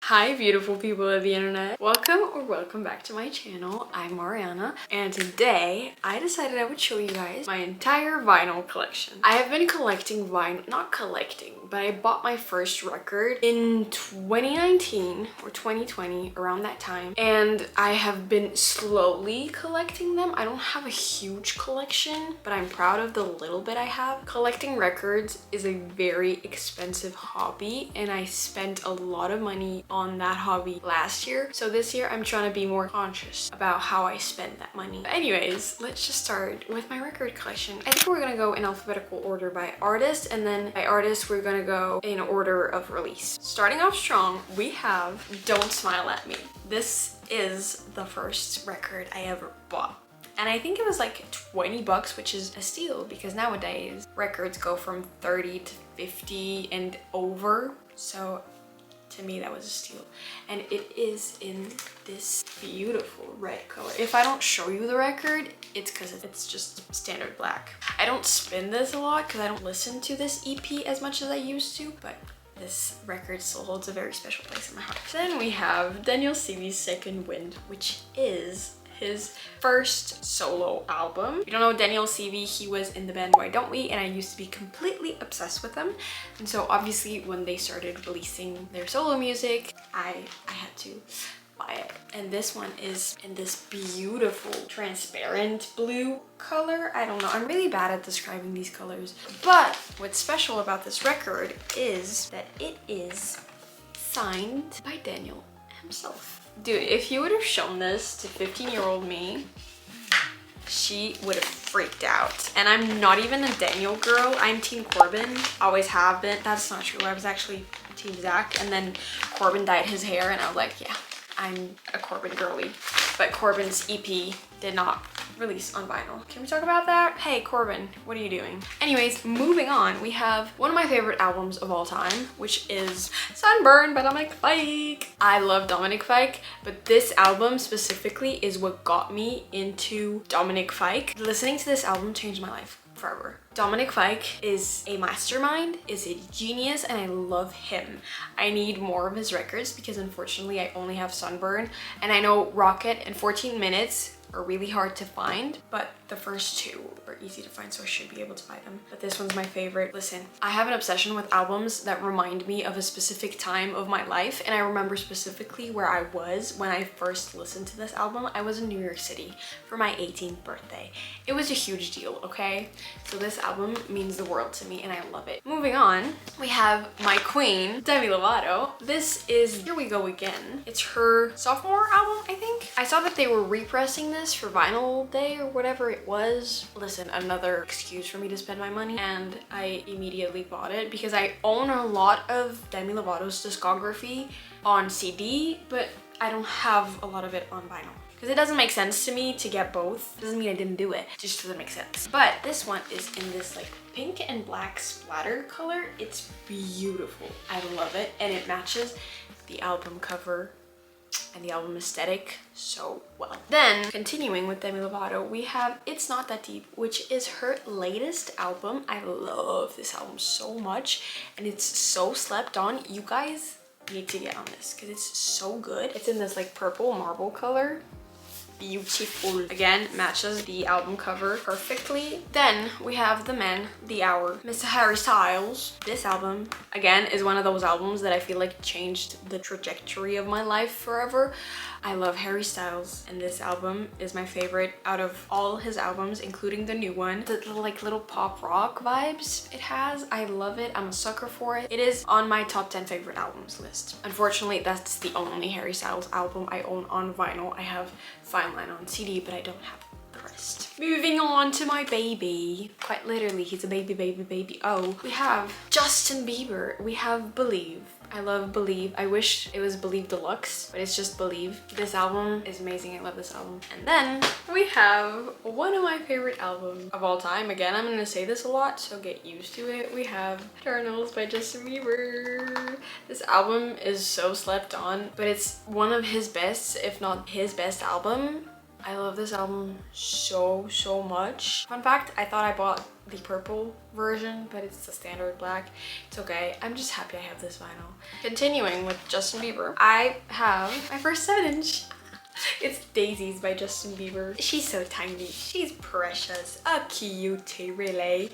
Hi beautiful people of the internet. Welcome back to my channel. I'm Mariana and today I decided I would show you guys my entire vinyl collection. I have been collecting vinyl, not collecting, but I bought my first record in 2019 or 2020, around that time, and I have been slowly collecting them. I don't have a huge collection, but I'm proud of the little bit I have. Collecting records is a very expensive hobby and I spent a lot of money on that hobby last year. So this year I'm trying to be more conscious about how I spend that money. But anyways, let's just start with my record collection. I think we're gonna go in alphabetical order by artist, and then by artist we're gonna go in order of release. Starting off strong, we have Don't Smile at Me. This is the first record I ever bought. And I think it was like 20 bucks, which is a steal because nowadays records go from 30 to 50 and over. So to me that was a steal, and it is in this beautiful red color. If I don't show you the record, it's because it's just standard black. I don't spin this a lot because I don't listen to this EP as much as I used to, but this record still holds a very special place in my heart. Then we have Daniel Seavy's Second Wind, which is his first solo album. If you don't know Daniel Seavey, he was in the band Why Don't We, and I used to be completely obsessed with them. And so obviously when they started releasing their solo music, I had to buy it. And this one is in this beautiful transparent blue color. I don't know, I'm really bad at describing these colors. But what's special about this record is that it is signed by Daniel himself. Dude, if you would have shown this to 15-year-old me, she would have freaked out. And I'm not even a Daniel girl. I'm Team Corbin. Always have been. That's not true. I was actually Team Zach. And then Corbin dyed his hair and I was like, yeah, I'm a Corbin girly. But Corbin's EP did not release on vinyl. Can we talk about that? Hey Corbin, what are you doing? Anyways, moving on, we have one of my favorite albums of all time, which is Sunburn by Dominic Fike. I love Dominic Fike, but this album specifically is what got me into Dominic Fike. Listening to this album changed my life forever. Dominic Fike is a mastermind, is a genius, and I love him. I need more of his records because unfortunately I only have Sunburn, and I know Rocket and 14 Minutes are really hard to find, but the first two are easy to find, so I should be able to buy them. But this one's my favorite. Listen, I have an obsession with albums that remind me of a specific time of my life, and I remember specifically where I was when I first listened to this album. I was in New York City for my 18th birthday. It was a huge deal, okay? So this album means the world to me and I love it. Moving on, we have my queen, Demi Lovato. This is Here We Go Again. It's her sophomore album, I think. I saw that they were repressing this for vinyl day or whatever it was. Listen, another excuse for me to spend my money, and I immediately bought it because I own a lot of Demi Lovato's discography on CD, but I don't have a lot of it on vinyl. Because it doesn't make sense to me to get both. Doesn't mean I didn't do it, it just doesn't make sense. But this one is in this like pink and black splatter color. It's beautiful. I love it, and it matches the album cover and the album aesthetic so well. Then, continuing with Demi Lovato, we have It's Not That Deep, which is her latest album. I love this album so much, and it's so slept on. You guys need to get on this because it's so good. It's in this like purple marble color. Beautiful. Again, matches the album cover perfectly. Then we have The Man, The Hour, Mr. Harry Styles. This album, again, is one of those albums that I feel like changed the trajectory of my life forever. I love Harry Styles, and this album is my favorite out of all his albums, including the new one. The like little pop rock vibes it has, I love it. I'm a sucker for it. It is on my top 10 favorite albums list. Unfortunately, that's the only Harry Styles album I own on vinyl. I have Fine Line on CD, but I don't have the rest. Moving on to my baby. Quite literally, he's a baby, baby, baby. Oh, we have Justin Bieber. We have Believe. I love Believe. I wish it was Believe Deluxe, but it's just Believe. This album is amazing. I love this album. And then we have one of my favorite albums of all time. Again, I'm gonna say this a lot, so get used to it. We have Eternals by Justin Bieber. This album is so slept on, but it's one of his best, if not his best album. I love this album so much. Fun fact, I thought I bought the purple version, but it's the standard black. It's okay. I'm just happy I have this vinyl. Continuing with Justin Bieber, I have my first 7-inch. It's Daisies by Justin Bieber. She's so tiny. She's precious. A cutie, really.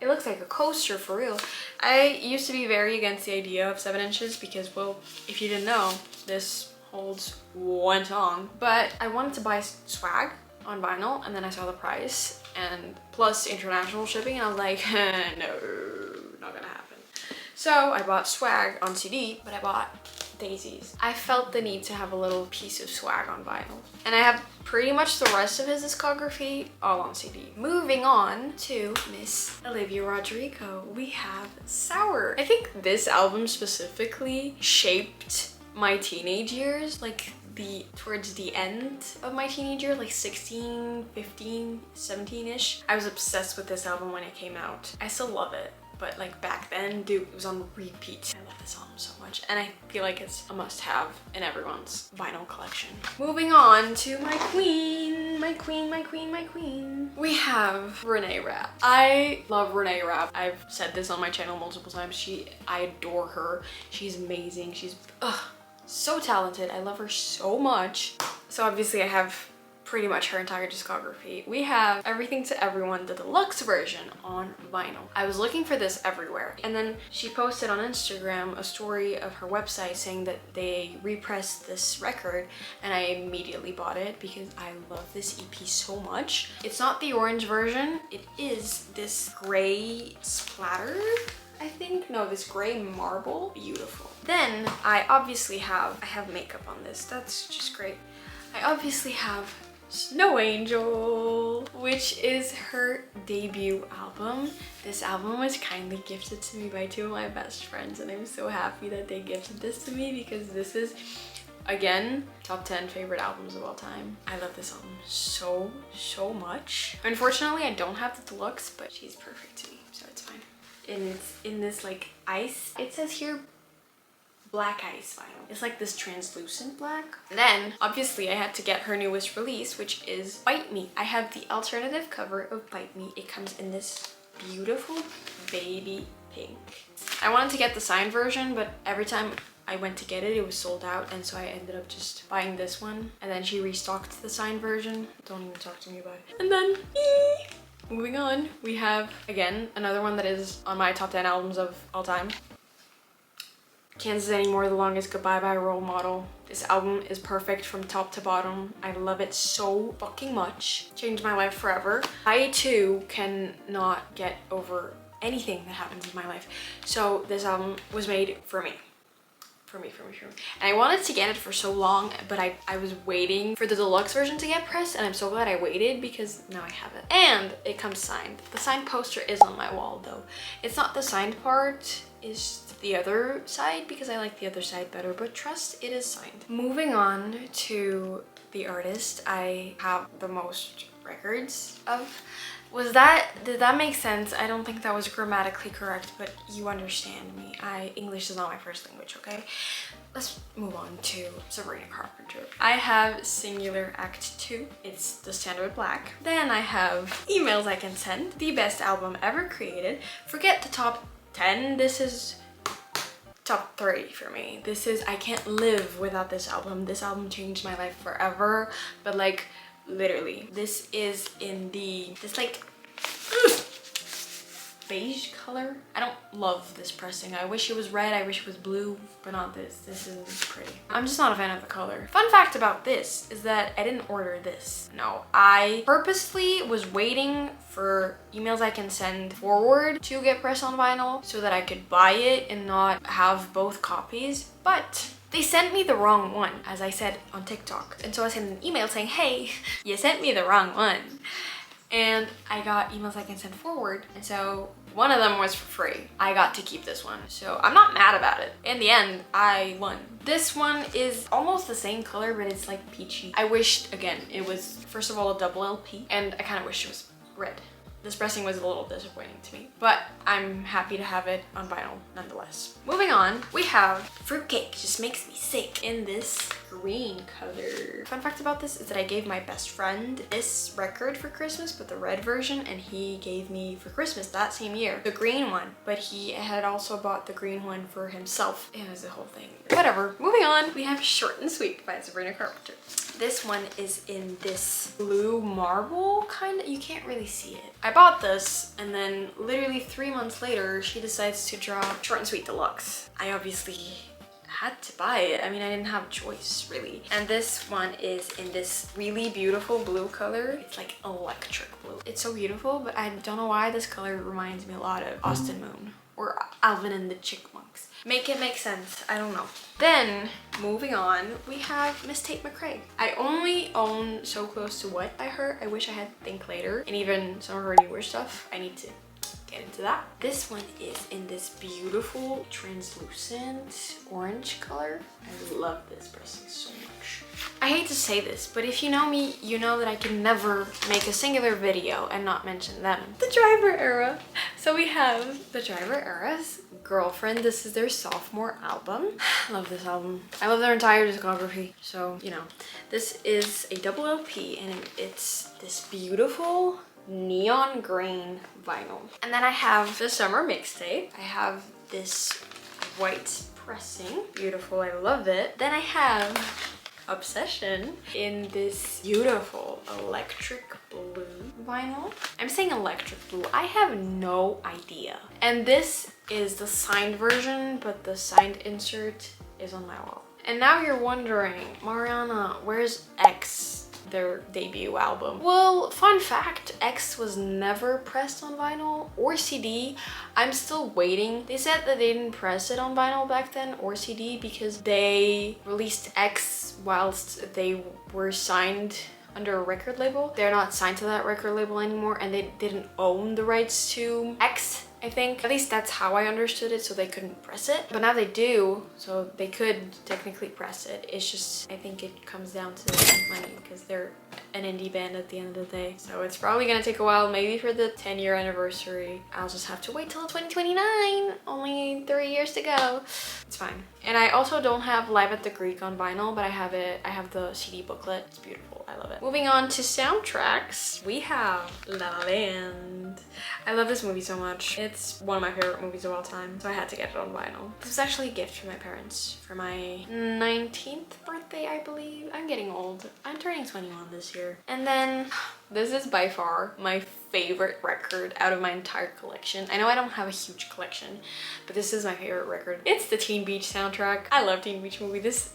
It looks like a coaster for real. I used to be very against the idea of 7 inches because, well, if you didn't know, this holds one song. But I wanted to buy swag on vinyl, and then I saw the price and plus international shipping, and I was like, no, not gonna happen. So I bought swag on CD, but I bought Daisies. I felt the need to have a little piece of swag on vinyl, and I have pretty much the rest of his discography all on CD. Moving on to Miss Olivia Rodrigo, we have Sour. I think this album specifically shaped my teenage years, like towards the end of my teenage years, like 16, 15, 17-ish. I was obsessed with this album when it came out. I still love it. But like back then, dude, it was on repeat. I love this album so much, and I feel like it's a must-have in everyone's vinyl collection. Moving on to my queen, my queen, my queen, my queen. We have Renee Rapp. I love Renee Rapp. I've said this on my channel multiple times. I adore her. She's amazing. She's so talented. I love her so much. So obviously I have pretty much her entire discography. We have Everything to Everyone, the deluxe version on vinyl. I was looking for this everywhere, and then she posted on Instagram a story of her website saying that they repressed this record, and I immediately bought it because I love this EP so much. It's not the orange version, it is this gray splatter, I think. No, this gray marble. Beautiful. Then I have makeup on this. That's just great. I obviously have Snow Angel, which is her debut album. This album was kindly gifted to me by two of my best friends, and I'm so happy that they gifted this to me because this is, again, top 10 favorite albums of all time. I love this album so much. Unfortunately, I don't have the deluxe, but she's perfect to me, so it's fine. And it's in this like ice. It says here black ice vinyl. It's like this translucent black. Then obviously I had to get her newest release, which is Bite Me. I have the alternative cover of Bite Me. It comes in this beautiful baby pink. I wanted to get the signed version, but every time I went to get it, it was sold out, and so I ended up just buying this one, and then she restocked the signed version. Don't even talk to me about it. And then moving on, we have again another one that is on my top 10 albums of all time. Kansas Anymore, The Longest Goodbye by Role Model. This album is perfect from top to bottom. I love it so fucking much. Changed my life forever. I too cannot get over anything that happens in my life. So this album was made for me. For me. And I wanted to get it for so long, but I was waiting for the deluxe version to get pressed, and I'm so glad I waited because now I have it. And it comes signed. The signed poster is on my wall though. It's not the signed part, it's the other side because I like the other side better, but trust, it is signed. Moving on to the artist I have the most records of. Did that make sense? I don't think that was grammatically correct, but you understand me. English is not my first language, okay? Let's move on to Sabrina Carpenter. I have Singular Act 2. It's the standard black. Then I have Emails I Can Send, the best album ever created. Forget the top 10. This is top 3 for me. I can't live without this album. This album changed my life forever, but like literally. This is in this like beige color. I don't love this pressing. I wish it was red, I wish it was blue, but not this. This isn't pretty. I'm just not a fan of the color. Fun fact about this is that I didn't order this. No, I purposely was waiting for Emails I Can Send Forward to get pressed on vinyl so that I could buy it and not have both copies, but they sent me the wrong one, as I said on TikTok. And so I sent an email saying, hey, you sent me the wrong one. And I got Emails I Can Send Forward, and so one of them was for free. I got to keep this one, so I'm not mad about it. In the end, I won. This one is almost the same color, but it's like peachy. I wished, again, it was, first of all, a double LP, and I kind of wish it was red. This pressing was a little disappointing to me, but I'm happy to have it on vinyl nonetheless. Moving on, we have Fruitcake Just Makes Me Sick in this green color. Fun fact about this is that I gave my best friend this record for Christmas, but the red version, and he gave me for Christmas that same year the green one, but he had also bought the green one for himself. It was the whole thing. Whatever. Moving on, we have Short and Sweet by Sabrina Carpenter. This one is in this blue marble kind of, you can't really see it. I bought this and then literally 3 months later, she decides to drop Short and Sweet Deluxe. I obviously had to buy it. I mean, I didn't have a choice really. And this one is in this really beautiful blue color. It's like electric blue. It's so beautiful, but I don't know why this color reminds me a lot of Austin Moon or Alvin and the Chipmunks. Make it make sense, I don't know. Then, moving on, we have Miss Tate McRae. I only own So Close to What by her. I wish I had Think Later, and even some of her newer stuff. I need to get into that. This one is in this beautiful translucent orange color. I love this pressing so much. I hate to say this, but if you know me, you know that I can never make a singular video and not mention them. The Driver Era. So we have The Driver Era's Girlfriend. This is their sophomore album. I love this album. I love their entire discography. So, you know, this is a double LP and it's this beautiful neon green vinyl. And then I have the summer mixtape. I have this white pressing. Beautiful, I love it. Then I have Obsession in this beautiful electric blue vinyl. I'm saying electric blue. I have no idea. And this is the signed version, but the signed insert is on my wall. And now you're wondering, Mariana, where's X? Their debut album. Well, fun fact, X was never pressed on vinyl or CD. I'm still waiting. They said that they didn't press it on vinyl back then or CD because they released X whilst they were signed under a record label. They're not signed to that record label anymore and they didn't own the rights to X, I think. At least that's how I understood it, so they couldn't press it. But now they do, so they could technically press it. It's just, I think it comes down to money because they're an indie band at the end of the day. So it's probably gonna take a while, maybe for the 10-year anniversary. I'll just have to wait till 2029. Only 3 years to go. It's fine. And I also don't have Live at the Greek on vinyl, but I have it. I have the CD booklet. It's beautiful. I love it. Moving on to soundtracks, we have La La Land. I love this movie so much. It's one of my favorite movies of all time, so I had to get it on vinyl. This was actually a gift from my parents for my 19th birthday, I believe. I'm getting old. I'm turning 21 this year. And then this is by far my favorite record out of my entire collection. I know I don't have a huge collection, but this is my favorite record. It's the Teen Beach soundtrack. I love Teen Beach movie. This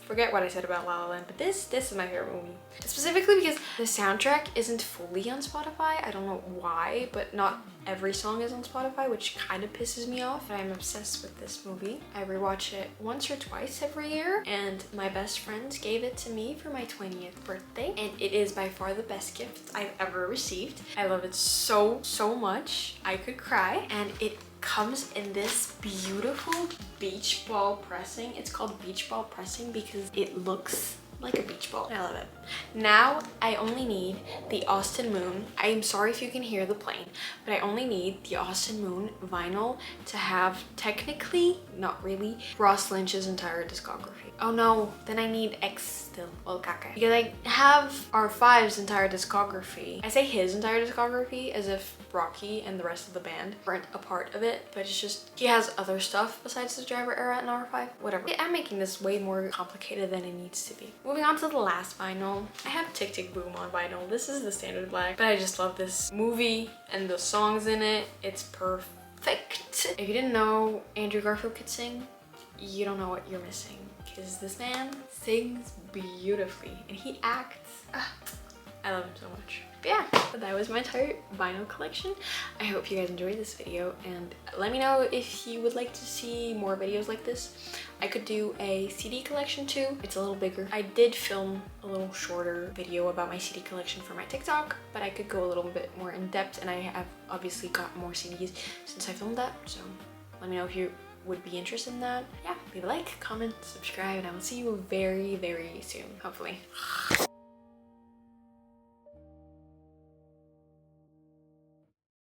forget what I said about La La Land, but this is my favorite movie. Specifically because the soundtrack isn't fully on Spotify. I don't know why, but not every song is on Spotify, which kind of pisses me off. But I'm obsessed with this movie. I rewatch it once or twice every year, and my best friends gave it to me for my 20th birthday, and it is by far the best gift I've ever received. I love it so much. I could cry, and it comes in this beautiful beach ball pressing. It's called beach ball pressing because it looks like a beach ball. I love it. Now I only need the Austin Moon. I'm sorry if you can hear the plane, but I only need the Austin Moon vinyl to have technically, not really, Ross Lynch's entire discography. Oh no, then I need X still. Well, caca. Because I have R5's entire discography. I say his entire discography as if Rocky and the rest of the band weren't a part of it, but it's just he has other stuff besides the Driver Era and R5. Whatever. I'm making this way more complicated than it needs to be. Moving on to the last vinyl, I have Tick Tick Boom on vinyl. This is the standard black, but I just love this movie and the songs in it. It's perfect. If you didn't know Andrew Garfield could sing, you don't know what you're missing, because this man sings beautifully and he acts. I love him so much. But yeah, so that was my entire vinyl collection. I hope you guys enjoyed this video, and let me know if you would like to see more videos like this. I could do a CD collection too. It's a little bigger. I did film a little shorter video about my CD collection for my TikTok, but I could go a little bit more in depth, and I have obviously got more CDs since I filmed that. So let me know if you would be interested in that. Yeah, leave a like, comment, subscribe, and I will see you very soon, hopefully.